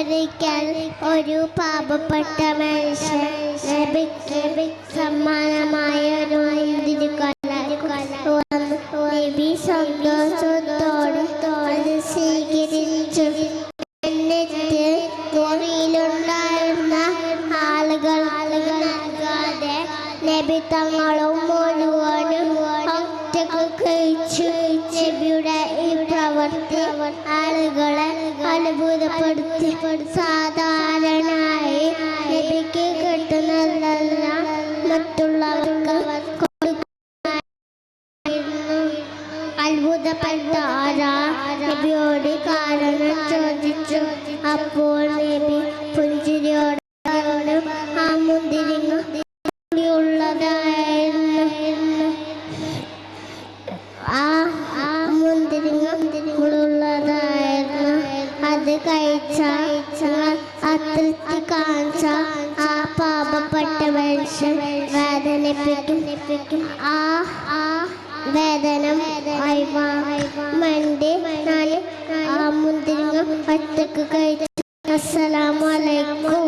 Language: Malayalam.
ഒരിക്കൽ ഒരു പാപപ്പെട്ട മനുഷ്യൻ നബിക്ക് സമ്മാനമായ ഒരു മുന്തിരിക്കൊല നബി സന്തോഷത്തോടെ അത് സ്വീകരിച്ചു. എന്നിട്ട് മുറിയിലുണ്ടായിരുന്ന ആളുകൾ നൽകാതെ നബി തങ്ങളും മുഴുവനും ഒറ്റക്ക് കഴിച്ചു. നബിയുടെ ഈ പ്രവൃത്തി ആളുകളെ അത്ഭുതപ്പെടുത്തി. സാധാരണയായി നബിക്ക് കിട്ടുന്നതെല്ലാം മറ്റുള്ളവർക്ക് കൊടുക്കുമായിരുന്നു. അത്ഭുതപ്പെട്ട നബിയോട് കാരണം ചോദിച്ചു. അപ്പോൾ നബി പുഞ്ചിരിയോടെ ആ മുന്തിരിങ്ങ ഉള്ളതായിരുന്നു. ആ മുന്തിരിങ്ങുള്ളതായിരുന്നു. അത് കഴിച്ച അതൃപ്തി കാണിച്ച ആ പാപപ്പെട്ട മനുഷ്യൻ വേദനിപ്പിക്കും. ആ വേദന മണ്ടി ആ മുന്തിരിങ്ങ ഒറ്റക്ക് കഴിച്ചു. അസ്സലാമു അലൈക്കും.